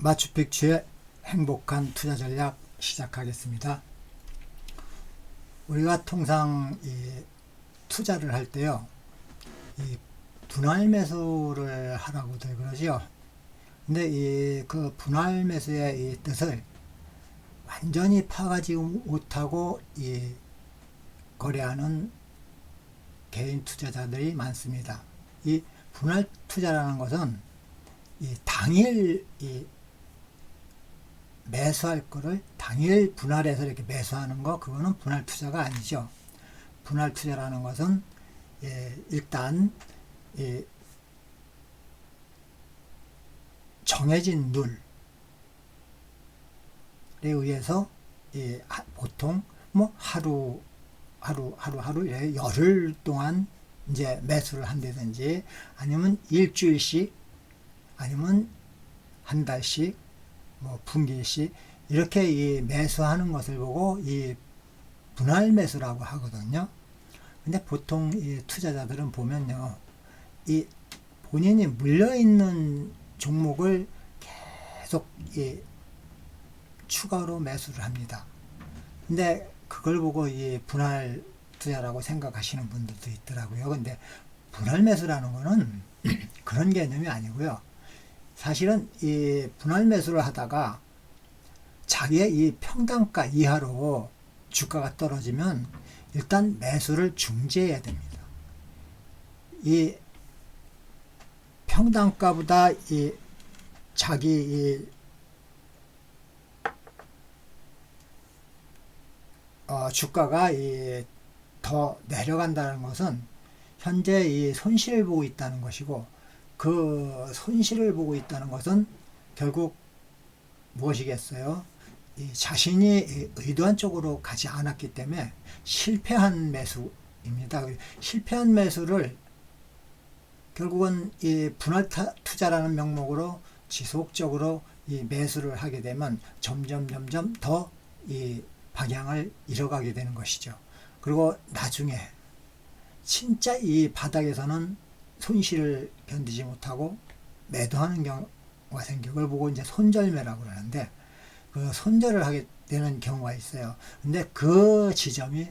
마추픽추의 행복한 투자 전략 시작하겠습니다. 우리가 통상 투자를 할 때요, 분할 매수를 하라고들 그러지요. 근데 그 분할 매수의 이 뜻을 완전히 파가지 못하고 거래하는 개인 투자자들이 많습니다. 이 분할 투자라는 것은 당일 매수할 거를 당일 분할해서 이렇게 매수하는 거, 그거는 분할 투자가 아니죠. 분할 투자라는 것은 일단 정해진 룰에 의해서 보통 뭐 하루 열흘 동안 이제 매수를 한다든지, 아니면 일주일씩, 아니면 한 달씩, 뭐 분기씩 이렇게 매수하는 것을 보고 분할 매수라고 하거든요. 근데 보통 투자자들은 보면요, 본인이 물려있는 종목을 계속 추가로 매수를 합니다. 근데 그걸 보고 분할 투자라고 생각하시는 분들도 있더라고요. 근데 분할 매수라는 거는 그런 개념이 아니고요. 사실은 분할 매수를 하다가 자기의 평단가 이하로 주가가 떨어지면 일단 매수를 중지해야 됩니다. 평단가보다 자기 주가가 더 내려간다는 것은 현재 손실을 보고 있다는 것이고, 그 손실을 보고 있다는 것은 결국 무엇이겠어요? 자신이 의도한 쪽으로 가지 않았기 때문에 실패한 매수입니다. 실패한 매수를 결국은 분할 투자라는 명목으로 지속적으로 매수를 하게 되면 점점 더 방향을 잃어가게 되는 것이죠. 그리고 나중에 진짜 바닥에서는 손실을 견디지 못하고 매도하는 경우가 생겨. 그걸 보고 이제 손절매라고 하는데, 그 손절을 하게 되는 경우가 있어요. 근데 그 지점이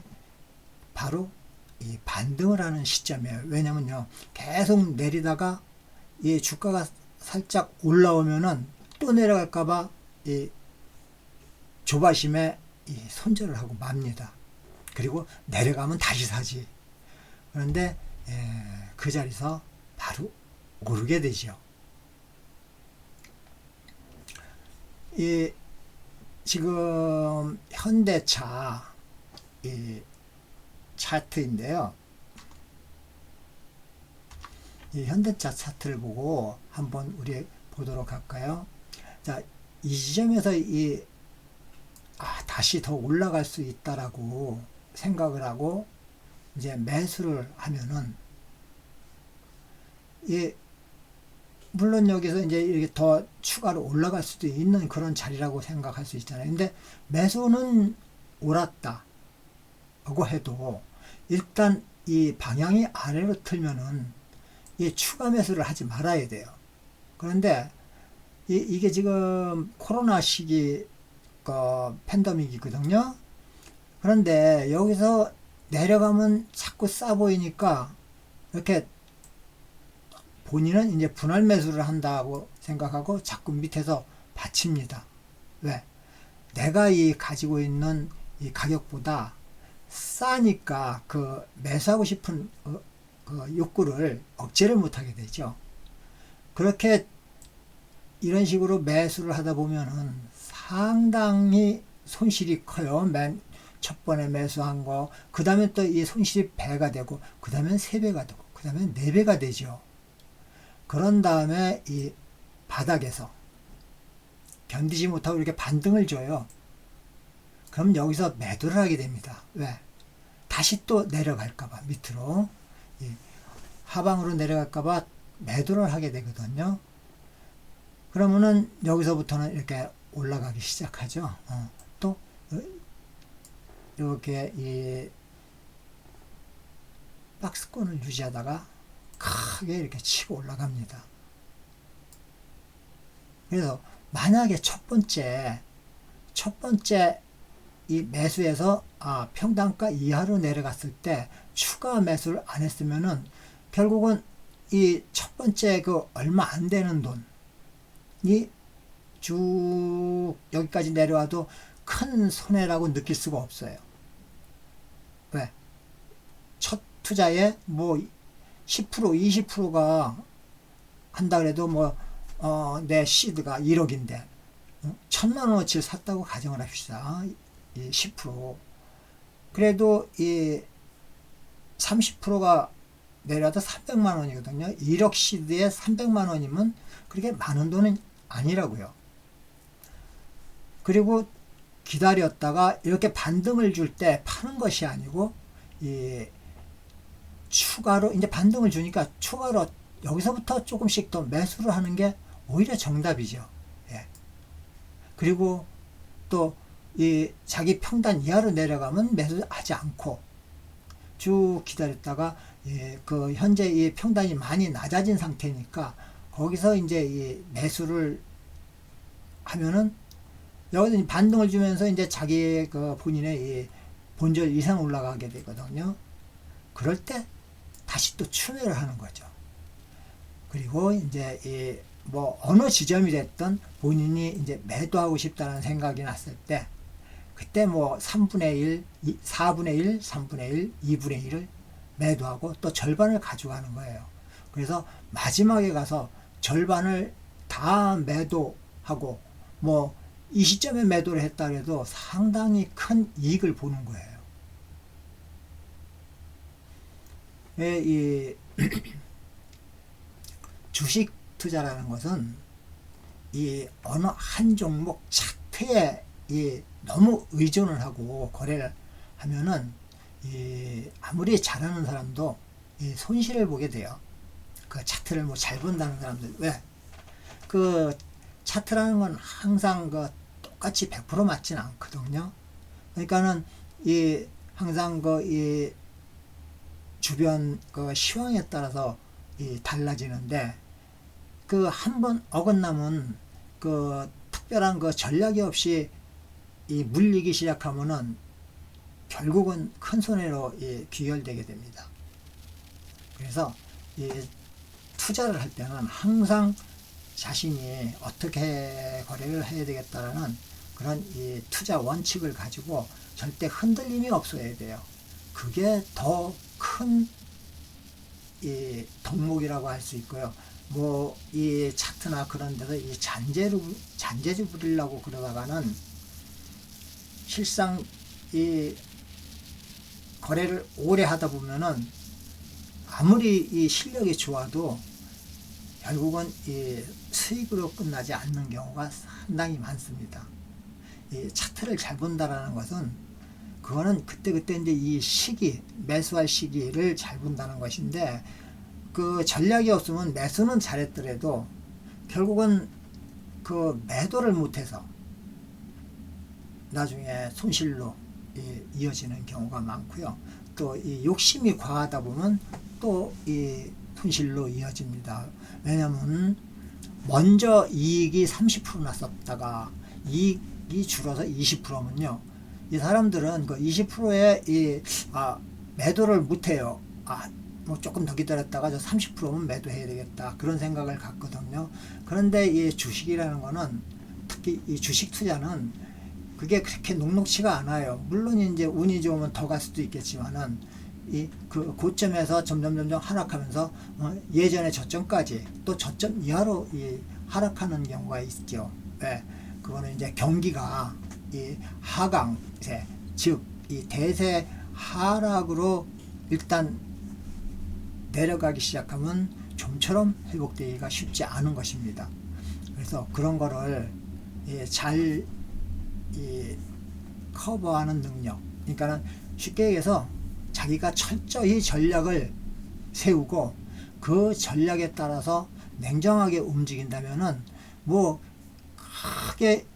바로 반등을 하는 시점이에요. 왜냐면요, 계속 내리다가 주가가 살짝 올라오면은 또 내려갈까봐 조바심에 손절을 하고 맙니다. 그리고 내려가면 다시 사지. 그런데 그 자리에서 바로 오르게 되죠. 지금 현대차 차트인데요. 이 현대차 차트를 보고 한번 우리 보도록 할까요? 자, 이 지점에서 다시 더 올라갈 수 있다라고 생각을 하고 이제 매수를 하면은, 물론 여기서 이제 이렇게 더 추가로 올라갈 수도 있는 그런 자리라고 생각할 수 있잖아요. 근데 매수는 옳았다 하고 해도 일단 방향이 아래로 틀면은 추가 매수를 하지 말아야 돼요. 그런데 이게 지금 코로나 시기 팬데믹이거든요. 그런데 여기서 내려가면 자꾸 싸 보이니까 이렇게 본인은 이제 분할 매수를 한다고 생각하고 자꾸 밑에서 받칩니다. 왜? 내가 가지고 있는 가격보다 싸니까 그 매수하고 싶은 그 욕구를 억제를 못하게 되죠. 그렇게 이런 식으로 매수를 하다 보면은 상당히 손실이 커요. 맨 첫 번에 매수한 거, 그 다음에 또 손실이 배가 되고, 그 다음엔 3배가 되고, 그 다음엔 4배가 되죠. 그런 다음에 바닥에서 견디지 못하고 이렇게 반등을 줘요. 그럼 여기서 매도를 하게 됩니다. 왜? 다시 또 내려갈까봐, 밑으로 하방으로 내려갈까봐 매도를 하게 되거든요. 그러면은 여기서부터는 이렇게 올라가기 시작하죠. 또 이렇게 박스권을 유지하다가 크게 이렇게 치고 올라갑니다. 그래서 만약에 첫 번째 이 매수에서 평단가 이하로 내려갔을 때 추가 매수를 안 했으면은 결국은 이 첫 번째 그 얼마 안 되는 돈이 쭉 여기까지 내려와도 큰 손해라고 느낄 수가 없어요. 왜? 첫 투자에 뭐 10% 20%가 한다 그래도 내 시드가 1억인데 1,000만원어치를 샀다고 가정을 합시다. 10%. 그래도 이 30%가 내려도 300만원이거든요. 1억 시드에 300만원이면 그렇게 많은 돈은 아니라고요. 그리고 기다렸다가 이렇게 반등을 줄 때 파는 것이 아니고 추가로 이제 반등을 주니까 추가로 여기서부터 조금씩 더 매수를 하는 게 오히려 정답이죠. 예. 그리고 또 자기 평단 이하로 내려가면 매수하지 않고 쭉 기다렸다가 그 현재 이 평단이 많이 낮아진 상태니까 거기서 이제 이 매수를 하면은 여기서 반등을 주면서 이제 자기 그 본인의 이 본절 이상 올라가게 되거든요. 그럴 때 다시 또 추매를 하는 거죠. 그리고 이제 뭐 어느 지점이 됐든 본인이 이제 매도하고 싶다는 생각이 났을 때 그때 뭐 3분의 1, 4분의 1, 3분의 1, 2분의 1을 매도하고 또 절반을 가져가는 거예요. 그래서 마지막에 가서 절반을 다 매도하고 뭐 이 시점에 매도를 했다 해도 상당히 큰 이익을 보는 거예요. 이 주식 투자라는 것은 이 어느 한 종목 차트에 너무 의존을 하고 거래를 하면은 아무리 잘하는 사람도 손실을 보게 돼요. 그 차트를 뭐 잘 본다는 사람들. 왜? 그 차트라는 건 항상 그 똑같이 100% 맞지는 않거든요. 그러니까는 항상 그 주변 그 시황에 따라서 달라지는데 그 한 번 어긋나면 그 특별한 그 전략이 없이 물리기 시작하면은 결국은 큰 손해로 귀결되게 됩니다. 그래서 투자를 할 때는 항상 자신이 어떻게 거래를 해야 되겠다라는 그런 투자 원칙을 가지고 절대 흔들림이 없어야 돼요. 그게 더 큰 덕목이라고 할 수 있고요. 뭐 이 차트나 그런 데서 잔재주 부리려고 그러다가는 실상 거래를 오래 하다 보면은 아무리 실력이 좋아도 결국은 수익으로 끝나지 않는 경우가 상당히 많습니다. 차트를 잘 본다라는 것은 그거는 그때 이제 이 시기, 매수할 시기를 잘 본다는 것인데 그 전략이 없으면 매수는 잘했더라도 결국은 그 매도를 못해서 나중에 손실로 이어지는 경우가 많고요. 또 욕심이 과하다 보면 또 손실로 이어집니다. 왜냐하면 먼저 이익이 30% 났었다가 이익이 줄어서 20%면요. 이 사람들은 그 20%에 매도를 못해요. 뭐 조금 더 기다렸다가 저 30%면 매도해야 되겠다. 그런 생각을 갖거든요. 그런데 이 주식이라는 거는 특히 이 주식 투자는 그게 그렇게 녹록치가 않아요. 물론 이제 운이 좋으면 더 갈 수도 있겠지만은 그 고점에서 점점 하락하면서 예전의 저점까지 또 저점 이하로 하락하는 경우가 있죠. 네. 그거는 이제 경기가 하강세, 즉 대세 하락으로 일단 내려가기 시작하면 좀처럼 회복되기가 쉽지 않은 것입니다. 그래서 그런 거를 잘 커버하는 능력. 그러니까는 쉽게 얘기해서 자기가 철저히 전략을 세우고 그 전략에 따라서 냉정하게 움직인다면은 뭐 크게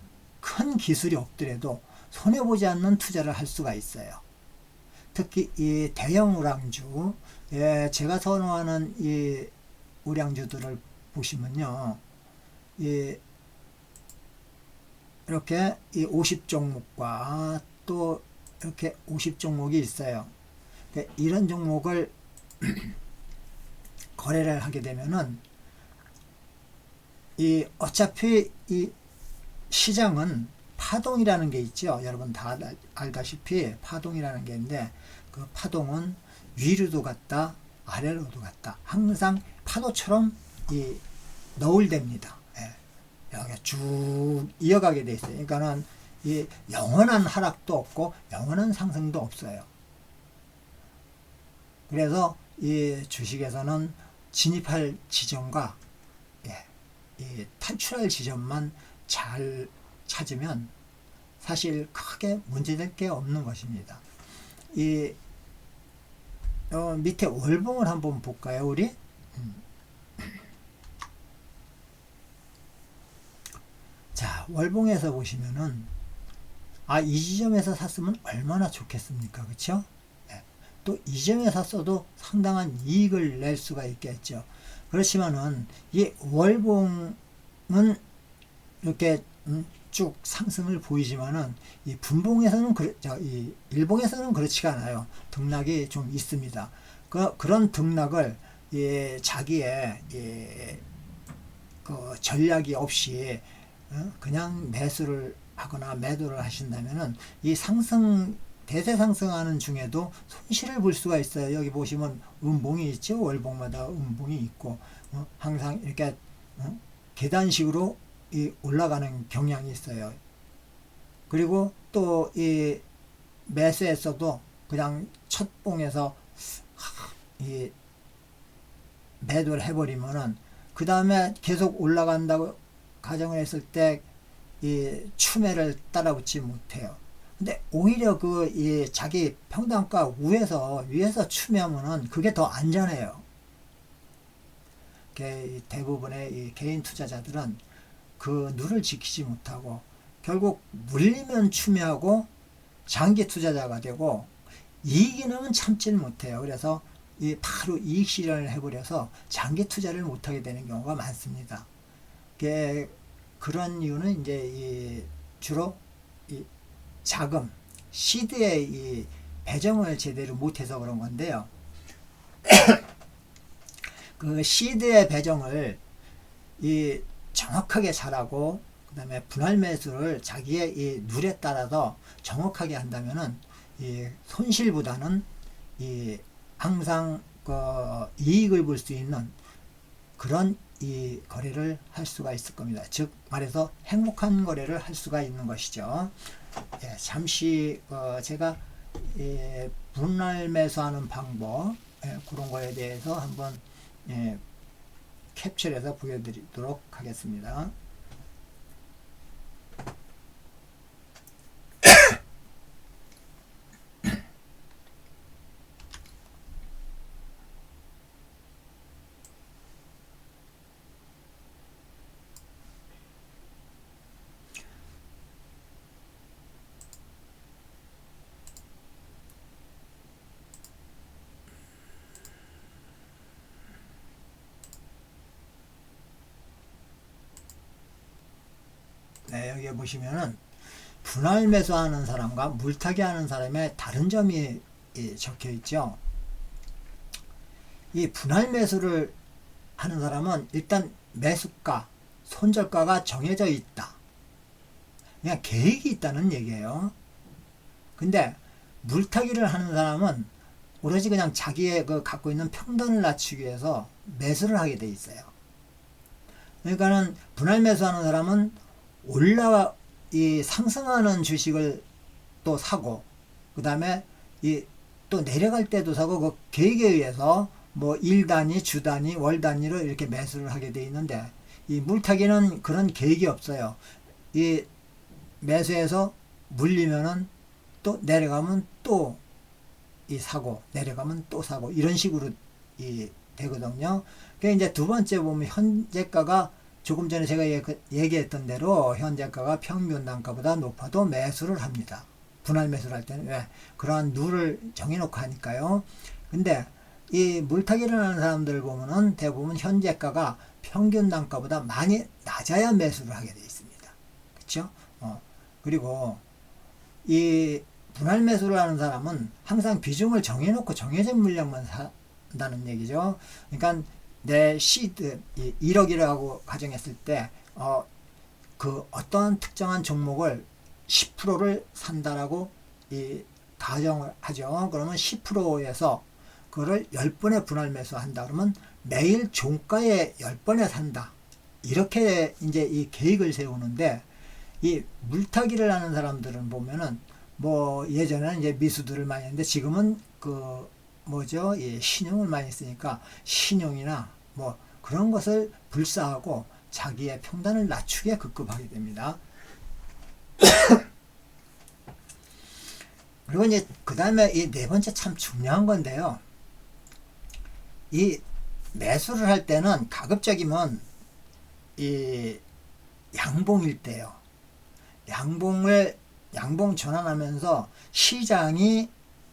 큰 기술이 없더라도 손해보지 않는 투자를 할 수가 있어요. 특히 이 대형 우량주, 제가 선호하는 이 우량주들을 보시면요, 이렇게 이 50종목과 또 이렇게 50종목이 있어요. 이런 종목을 거래를 하게 되면은 이 어차피 이 시장은 파동이라는 게 있죠. 여러분 다 알다시피 파동이라는 게 있는데 그 파동은 위로도 갔다 아래로도 갔다 항상 파도처럼 이 너울댑니다. 예. 이렇게 쭉 이어가게 돼 있어요. 그러니까는 이 영원한 하락도 없고 영원한 상승도 없어요. 그래서 이 주식에서는 진입할 지점과 이 탈출할 지점만 잘 찾으면 사실 크게 문제될 게 없는 것입니다. 이 밑에 월봉을 한번 볼까요, 우리? 자, 월봉에서 보시면은 이 지점에서 샀으면 얼마나 좋겠습니까, 그렇죠? 또 이 지점에 샀어도 상당한 이익을 낼 수가 있겠죠. 그렇지만은 이 월봉은 이렇게 쭉 상승을 보이지만은 이 분봉에서는 이 일봉에서는 그렇지가 않아요. 등락이 좀 있습니다. 그런 등락을 자기의 그 전략이 없이 그냥 매수를 하거나 매도를 하신다면은 이 대세 상승하는 중에도 손실을 볼 수가 있어요. 여기 보시면 음봉이 있죠. 월봉마다 음봉이 있고 항상 이렇게 계단식으로 올라가는 경향이 있어요. 그리고 또 이 매수에서도 그냥 첫 봉에서 이 매도를 해버리면은 그 다음에 계속 올라간다고 가정을 했을 때 이 추매를 따라붙지 못해요. 근데 오히려 자기 평단가 위에서 추매하면은 그게 더 안전해요. 대부분의 이 개인 투자자들은 그 룰을 지키지 못하고 결국 물리면 추매하고 장기 투자자가 되고 이익이는 참질 못해요. 그래서 바로 이익 실현을 해버려서 장기 투자를 못하게 되는 경우가 많습니다. 그런 이유는 이제 주로 자금, 시드의 배정을 제대로 못해서 그런 건데요. 그 시드의 배정을 정확하게 잘하고 그 다음에 분할 매수를 자기의 룰에 따라서 정확하게 한다면은 손실보다는 항상 이익을 볼 수 있는 그런 거래를 할 수가 있을 겁니다. 즉 말해서 행복한 거래를 할 수가 있는 것이죠. 잠시 제가 분할 매수하는 방법 그런 거에 대해서 한번 캡처해서 보여드리도록 하겠습니다. 여기 보시면은 분할 매수하는 사람과 물타기 하는 사람의 다른 점이 적혀 있죠. 이 분할 매수를 하는 사람은 일단 매수가, 손절가가 정해져 있다. 그냥 계획이 있다는 얘기예요. 근데 물타기를 하는 사람은 오로지 그냥 자기의 갖고 있는 평단을 낮추기 위해서 매수를 하게 돼 있어요. 그러니까는 분할 매수하는 사람은 상승하는 주식을 또 사고, 그 다음에 또 내려갈 때도 사고, 그 계획에 의해서 뭐 일 단위, 주 단위, 월 단위로 이렇게 매수를 하게 돼 있는데, 이 물타기는 그런 계획이 없어요. 매수해서 물리면은 또 내려가면 또 사고, 내려가면 또 사고, 이런 식으로 되거든요. 그러니까 이제 두 번째 보면 현재가가 조금 전에 제가 얘기했던 대로 현재가가 평균 단가보다 높아도 매수를 합니다. 분할 매수를 할 때는 왜? 그러한 룰을 정해놓고 하니까요. 근데 이 물타기를 하는 사람들 보면은 대부분 현재가가 평균 단가보다 많이 낮아야 매수를 하게 되어 있습니다. 그렇죠? 그리고 이 분할 매수를 하는 사람은 항상 비중을 정해놓고 정해진 물량만 산다는 얘기죠. 그러니까 내 시드 1억이라고 가정했을 때 그 어떤 특정한 종목을 10%를 산다라고 가정을 하죠. 그러면 10%에서 그거를 10번에 분할 매수한다. 그러면 매일 종가에 10번에 산다. 이렇게 이제 이 계획을 세우는데, 이 물타기를 하는 사람들은 보면은 뭐 예전에는 이제 미수들을 많이 했는데 지금은 그 뭐죠? 신용을 많이 쓰니까 신용이나 뭐 그런 것을 불사하고 자기의 평단을 낮추게 급급하게 됩니다. 그리고 이제 그 다음에 이 네 번째 참 중요한 건데요. 이 매수를 할 때는 가급적이면 이 양봉일 때요. 양봉 전환하면서 시장이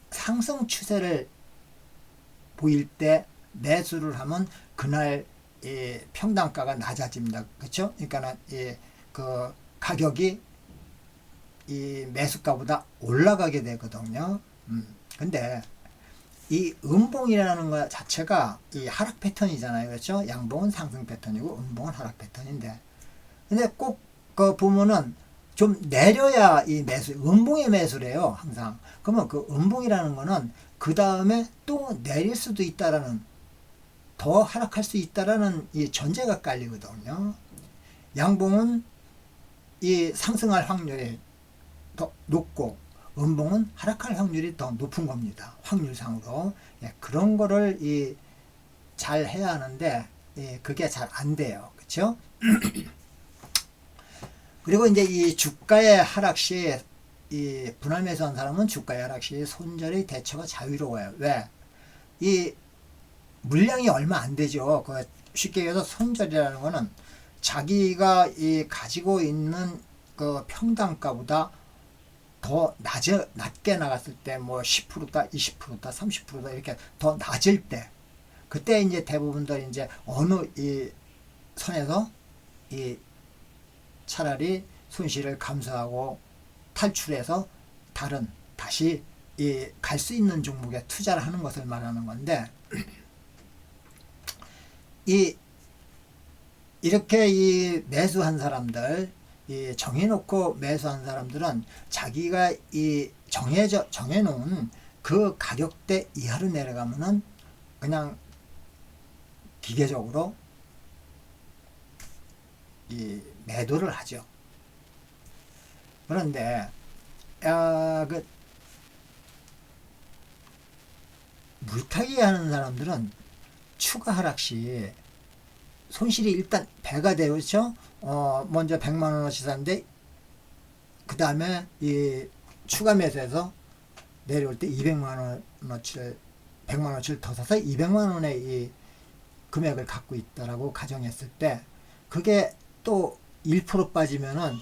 상승 추세를 보일 때 매수를 하면 그날 평단가가 낮아집니다. 그렇죠? 그러니까 그 가격이 이 매수가보다 올라가게 되거든요. 근데 이 음봉이라는 것 자체가 이 하락 패턴이잖아요. 그렇죠? 양봉은 상승 패턴이고 음봉은 하락 패턴인데, 근데 꼭 그 보면은 좀 내려야 이 매수, 음봉의 매수래요, 항상. 그러면 그 음봉이라는 거는 그 다음에 또 내릴 수도 있다라는, 더 하락할 수 있다라는 이 전제가 깔리거든요. 양봉은 이 상승할 확률이 더 높고 음봉은 하락할 확률이 더 높은 겁니다. 확률상으로. 그런 거를 잘 해야 하는데 그게 잘 안 돼요. 그렇죠? 그리고 이제 이 주가의 하락 시 이 분할 매수한 사람은 주가의 하락 시 손절의 대처가 자유로워요. 왜? 이 물량이 얼마 안 되죠. 그 쉽게 얘기해서 손절이라는 거는 자기가 가지고 있는 그 평단가보다 더 낮게 나갔을 때 뭐 10%다, 20%다, 30%다 이렇게 더 낮을 때, 그때 이제 대부분들 이제 어느 이 선에서 차라리 손실을 감수하고 탈출해서 다시 갈 수 있는 종목에 투자를 하는 것을 말하는 건데, 이렇게 매수한 사람들, 정해놓고 매수한 사람들은 자기가 정해놓은 그 가격대 이하로 내려가면은 그냥 기계적으로 매도를 하죠. 그런데 그 물타기 하는 사람들은 추가 하락 시 손실이 일단 배가 되죠. 그렇죠? 먼저 100만 원어치 샀는데 그 다음에 추가 매수해서 내려올 때 200만 원어치를 100만 원어치를 더 사서 200만 원의 이 금액을 갖고 있다라고 가정했을 때, 그게 또 1% 빠지면은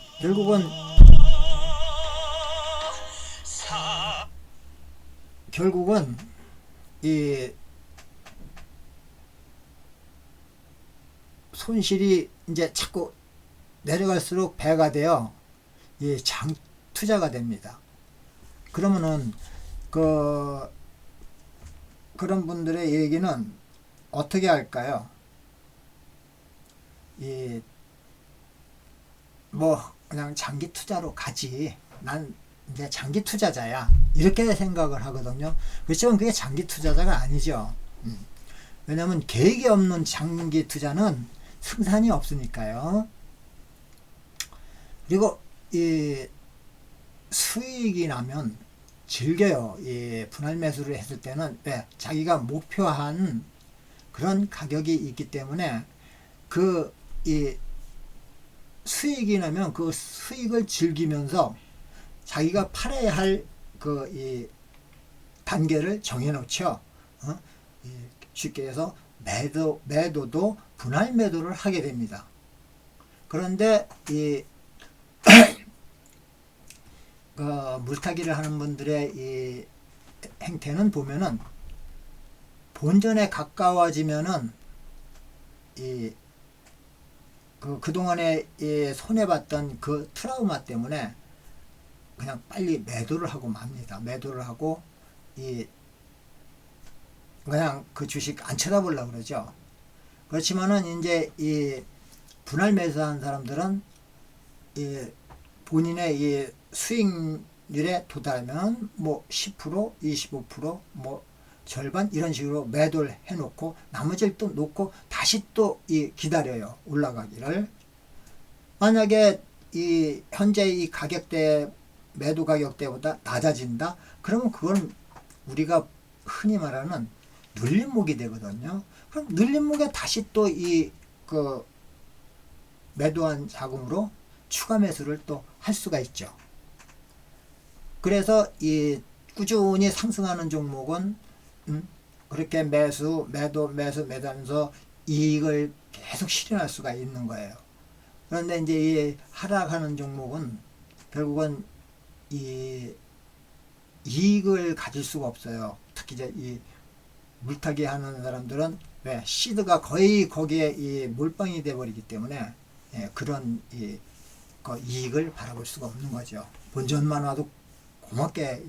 결국은 이 손실이 이제 자꾸 내려갈수록 배가 되어 장 투자가 됩니다. 그러면은 그런 분들의 얘기는 어떻게 할까요? 뭐 그냥 장기 투자로 가지, 난 이제 장기 투자자야, 이렇게 생각을 하거든요. 그렇지만 그게 장기 투자자가 아니죠. 왜냐하면 계획이 없는 장기 투자는 승산이 없으니까요. 그리고 수익이 나면 즐겨요. 분할 매수를 했을 때는 왜? 자기가 목표한 그런 가격이 있기 때문에 수익이 나면 그 수익을 즐기면서 자기가 팔아야 할 단계를 정해놓죠. 쉽게 해서 매도도 분할 매도를 하게 됩니다. 그런데 물타기를 하는 분들의 행태는 보면은 본전에 가까워지면은 그동안에 손해봤던 그 트라우마 때문에 그냥 빨리 매도를 하고 맙니다. 매도를 하고 그냥 그 주식 안 쳐다보려고 그러죠. 그렇지만은 이제 이 분할 매수한 사람들은 본인의 이 수익률에 도달하면 뭐 10%, 25%뭐 절반 이런 식으로 매도를 해놓고 나머지를 또 놓고 다시 또 기다려요. 올라가기를. 만약에 이 현재 이 가격대 매도 가격대보다 낮아진다. 그러면 그건 우리가 흔히 말하는 눌림목이 되거든요. 그럼 눌림목에 다시 또 그 매도한 자금으로 추가 매수를 또 할 수가 있죠. 그래서 이 꾸준히 상승하는 종목은 그렇게 매도하면서 이익을 계속 실현할 수가 있는 거예요. 그런데 이제 이 하락하는 종목은 결국은 이익을 가질 수가 없어요. 특히 이제 이 물타기 하는 사람들은 왜 시드가 거의 거기에 몰빵이 돼 버리기 때문에 그런 이익을 바라볼 수가 없는 거죠. 본전만 와도 고맙게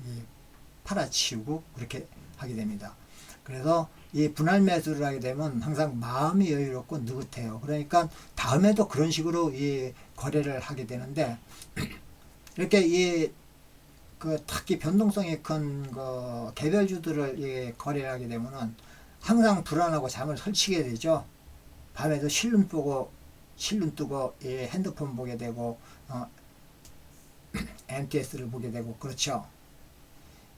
팔아치우고 그렇게 하게 됩니다. 그래서 이 분할 매수를 하게 되면 항상 마음이 여유롭고 느긋해요. 그러니까 다음에도 그런 식으로 거래를 하게 되는데 이렇게 특히 변동성이 큰 개별주들을 거래를 하게 되면은 항상 불안하고 잠을 설치게 되죠. 밤에도 실눈 뜨고 핸드폰 보게 되고 MTS를 보게 되고 그렇죠.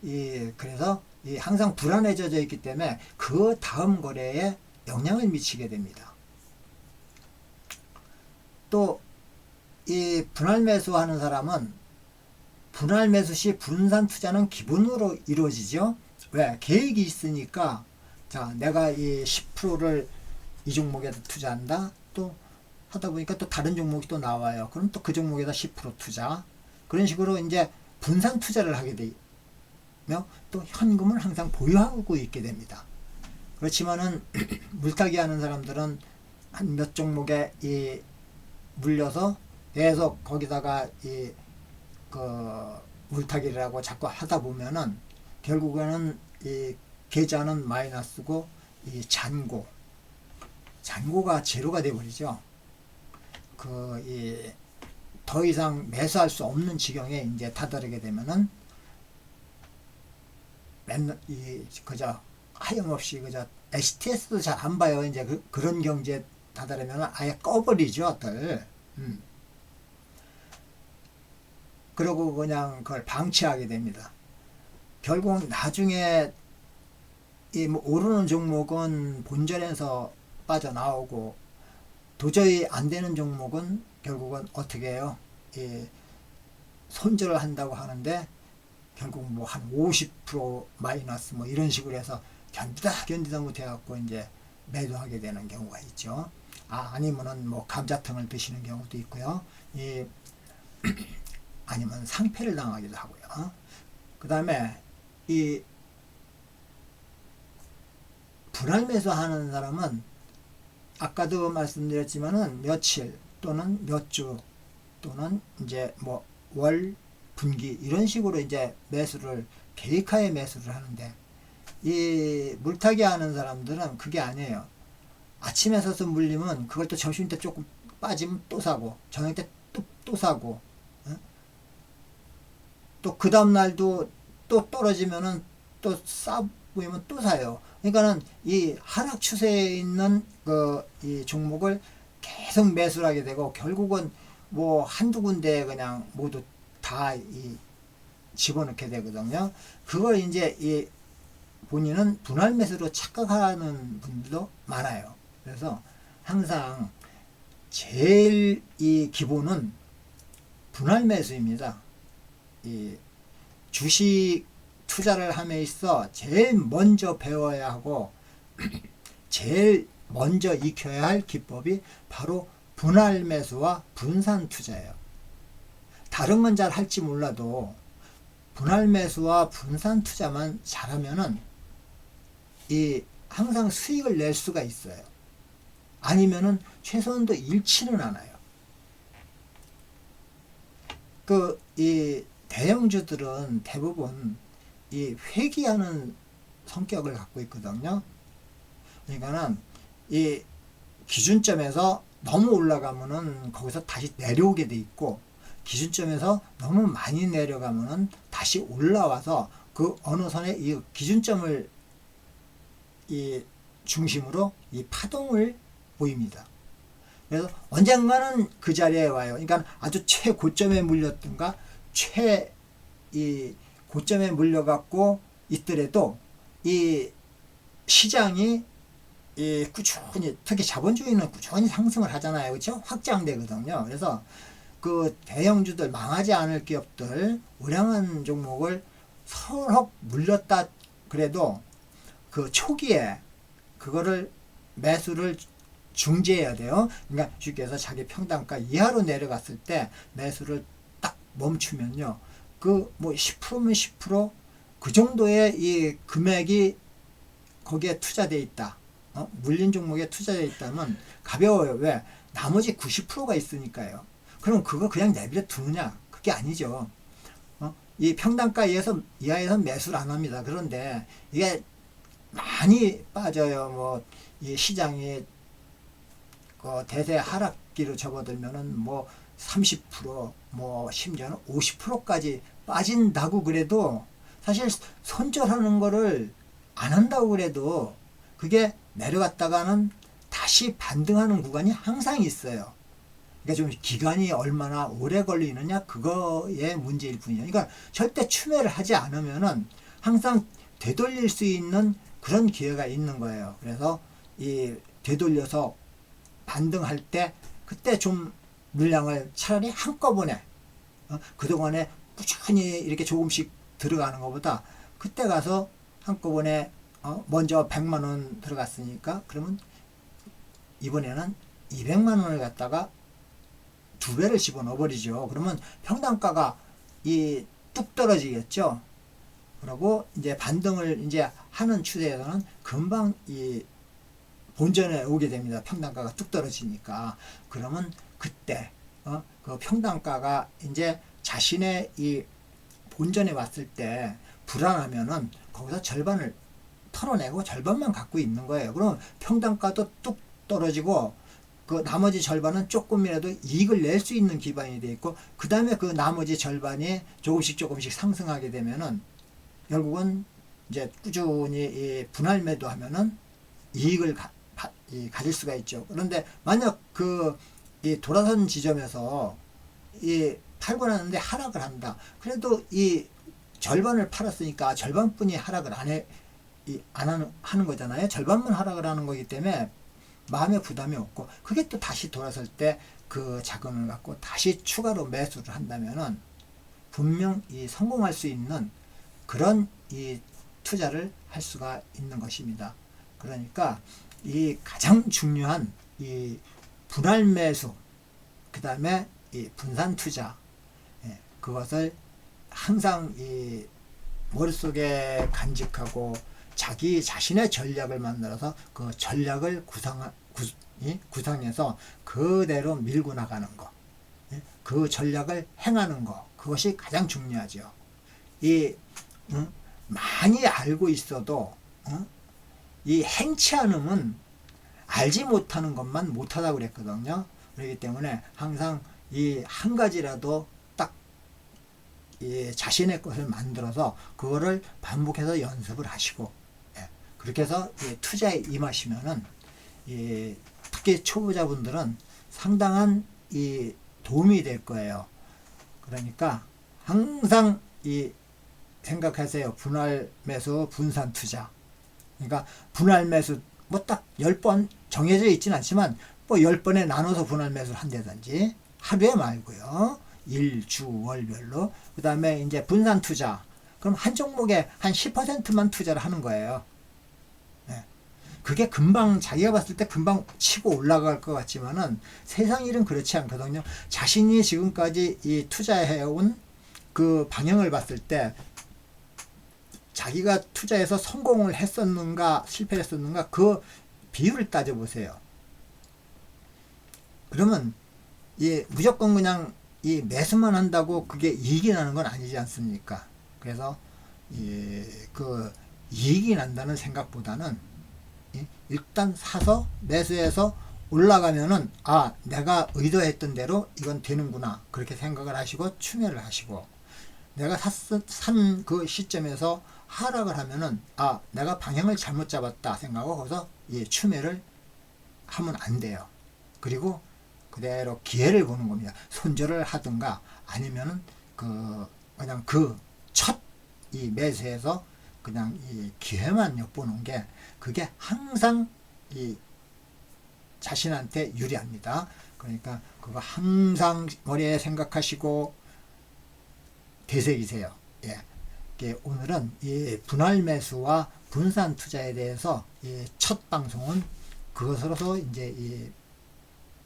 그래서 항상 불안해져 있기 때문에 그 다음 거래에 영향을 미치게 됩니다. 또 이 분할 매수하는 사람은 분할 매수 시 분산 투자는 기본으로 이루어지죠. 왜? 계획이 있으니까 자 내가 이 10%를 이 종목에다 투자한다. 또 하다 보니까 또 다른 종목이 또 나와요. 그럼 또 그 종목에다 10% 투자. 그런 식으로 이제 분산 투자를 하게 되며 또 현금을 항상 보유하고 있게 됩니다. 그렇지만은 물타기 하는 사람들은 한 몇 종목에 물려서 계속 거기다가 물타기를 하고 자꾸 하다 보면은 결국에는 계좌는 마이너스고 잔고가 제로가 되어버리죠. 더 이상 매수할 수 없는 지경에 이제 다다르게 되면은 그저 하염없이 그저 STS도 잘 안 봐요. 이제 그런 경지에 다다르면 아예 꺼버리죠. 그러고 그냥 그걸 방치하게 됩니다. 결국 나중에 오르는 종목은 본전에서 빠져나오고 도저히 안 되는 종목은 결국은 어떻게 해요? 손절을 한다고 하는데 결국 뭐 한 50% 마이너스 뭐 이런 식으로 해서 견디다 못해 갖고 이제 매도하게 되는 경우가 있죠. 아니면은 뭐 감자탕을 드시는 경우도 있고요. 아니면 상패를 당하기도 하고요. 그 다음에 분할 매수하는 사람은 아까도 말씀드렸지만은 며칠 또는 몇 주 또는 이제 뭐 월, 분기 이런 식으로 이제 매수를 계획하에 매수를 하는데 이 물타기 하는 사람들은 그게 아니에요. 아침에 서서 물리면 그걸 또 점심 때 조금 빠지면 또 사고 저녁 때 또 사고 또 그 다음 날도 또 떨어지면은 또 싸 보이면 또 사요. 그러니까는 이 하락 추세에 있는 이 종목을 계속 매수를 하게 되고 결국은 뭐 한두 군데 그냥 모두 다 집어넣게 되거든요. 그걸 이제 본인은 분할 매수로 착각하는 분들도 많아요. 그래서 항상 제일 기본은 분할 매수입니다. 주식 투자를 함에 있어 제일 먼저 배워야 하고 제일 먼저 익혀야 할 기법이 바로 분할 매수와 분산 투자예요. 다른 건 잘 할지 몰라도 분할 매수와 분산 투자만 잘하면은 항상 수익을 낼 수가 있어요. 아니면은 최소한도 잃지는 않아요. 이 대형주들은 대부분 이 회귀하는 성격을 갖고 있거든요. 그러니까는 이 기준점에서 너무 올라가면은 거기서 다시 내려오게 돼 있고, 기준점에서 너무 많이 내려가면은 다시 올라와서 그 어느 선에 이 기준점을 이 중심으로 이 파동을 보입니다. 그래서 언젠가는 그 자리에 와요. 그러니까 아주 최고점에 물렸던가 이 고점에 물려갖고 있더라도 이 시장이 이 꾸준히, 특히 자본주의는 꾸준히 상승을 하잖아요. 그렇죠? 확장되거든요. 그래서 그 대형주들, 망하지 않을 기업들, 우량한 종목을 서럽 물렸다 그래도 그 초기에 그거를 매수를 중지해야 돼요. 그러니까 쉽게 해서 자기 평단가 이하로 내려갔을 때 매수를 딱 멈추면요. 그 뭐 10%면 10%그 정도의 이 금액이 거기에 투자되어 있다. 물린 종목에 투자되어 있다면 가벼워요. 왜? 나머지 90%가 있으니까요. 그럼 그거 그냥 내버려 두느냐? 그게 아니죠. 이 평단가 이하에서 매수를 안 합니다. 그런데 이게 많이 빠져요. 뭐 이 시장이 대세 하락기로 접어들면은 뭐 30%, 뭐 심지어는 50%까지 빠진다고 그래도, 사실 손절하는 거를 안 한다고 그래도 그게 내려갔다가는 다시 반등하는 구간이 항상 있어요. 그러니까 좀 기간이 얼마나 오래 걸리느냐, 그거의 문제일 뿐이에요. 그러니까 절대 추매를 하지 않으면은 항상 되돌릴 수 있는 그런 기회가 있는 거예요. 그래서 이 되돌려서 반등할 때 그때 좀 물량을 차라리 한꺼번에 그동안에 꾸준히 이렇게 조금씩 들어가는 것보다 그때 가서 한꺼번에 먼저 100만 원 들어갔으니까 그러면 이번에는 200만 원을 갖다가 두 배를 집어넣어 버리죠. 그러면 평단가가 뚝 떨어지겠죠. 그리고 이제 반등을 이제 하는 추세에서는 금방 이 본전에 오게 됩니다. 평단가가 뚝 떨어지니까. 그러면 그때 그 평단가가 이제 자신의 이 본전에 왔을 때 불안하면은 거기서 절반을 털어내고 절반만 갖고 있는 거예요. 그럼 평단가도 뚝 떨어지고 그 나머지 절반은 조금이라도 이익을 낼 수 있는 기반이 돼 있고, 그 다음에 그 나머지 절반이 조금씩 상승하게 되면은 결국은 이제 꾸준히 이 분할 매도하면은 이익을 가질 수가 있죠. 그런데 만약 이 돌아선 지점에서 팔고 나는데 하락을 한다. 그래도 이 절반을 팔았으니까 절반뿐이 하락을 안 하는 거잖아요. 절반만 하락을 하는 거기 때문에 마음의 부담이 없고, 그게 또 다시 돌아설 때 그 자금을 갖고 다시 추가로 매수를 한다면은 분명 성공할 수 있는 그런 이 투자를 할 수가 있는 것입니다. 그러니까 이 가장 중요한 이 분할 매수, 그 다음에 이 분산 투자, 그것을 항상 이 머릿속에 간직하고 자기 자신의 전략을 만들어서 그 전략을 구상해서 그대로 밀고 나가는 거, 그 전략을 행하는 거, 그것이 가장 중요하죠. 많이 알고 있어도 이 행치 않으면 알지 못하는 것만 못하다고 그랬거든요. 그렇기 때문에 항상 이 한 가지라도 딱 자신의 것을 만들어서 그거를 반복해서 연습을 하시고, 그렇게 해서 투자에 임하시면은 특히 초보자분들은 상당한 도움이 될 거예요. 그러니까 항상 생각하세요. 분할 매수, 분산 투자. 그러니까 분할 매수 뭐 딱 10번 정해져 있지는 않지만 뭐 10번에 나눠서 분할 매수를 한다든지, 하루에 말고요. 일, 주, 월별로. 그 다음에 이제 분산 투자. 그럼 한 종목에 한 10%만 투자를 하는 거예요. 그게 금방, 자기가 봤을 때 금방 치고 올라갈 것 같지만은 세상 일은 그렇지 않거든요. 자신이 지금까지 이 투자해온 그 방향을 봤을 때 자기가 투자해서 성공을 했었는가 실패했었는가 그 비율을 따져보세요. 그러면 이 무조건 그냥 이 매수만 한다고 그게 이익이 나는 건 아니지 않습니까? 그래서 그 이익이 난다는 생각보다는 일단 사서 매수해서 올라가면은 아 내가 의도했던 대로 이건 되는구나 그렇게 생각을 하시고 추매를 하시고, 내가 산 그 시점에서 하락을 하면은 아 내가 방향을 잘못 잡았다 생각하고 거기서 추매를 하면 안 돼요. 그리고 그대로 기회를 보는 겁니다. 손절을 하든가 아니면은 그냥 그 첫 이 매수에서 그냥 이 기회만 엿보는 게 그게 항상 이 자신한테 유리합니다. 그러니까 그거 항상 머리에 생각하시고 되새기세요. 예. 오늘은 이 분할 매수와 분산 투자에 대해서 이 첫 방송은 그것으로서 이제 이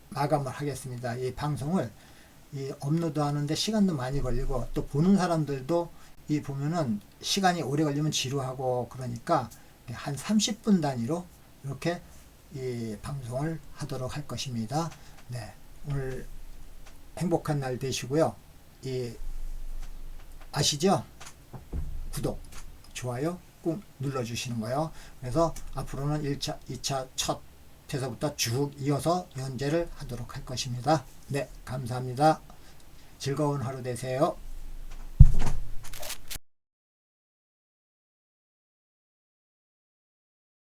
마감을 하겠습니다. 이 방송을 업로드 하는데 시간도 많이 걸리고 또 보는 사람들도 보면은 시간이 오래 걸리면 지루하고 그러니까 한 30분 단위로 이렇게 이 방송을 하도록 할 것입니다. 네. 오늘 행복한 날 되시고요. 아시죠? 구독, 좋아요 꾹 눌러주시는 거예요. 그래서 앞으로는 1차, 2차, 첫 에서부터 쭉 이어서 연재를 하도록 할 것입니다. 네, 감사합니다. 즐거운 하루 되세요.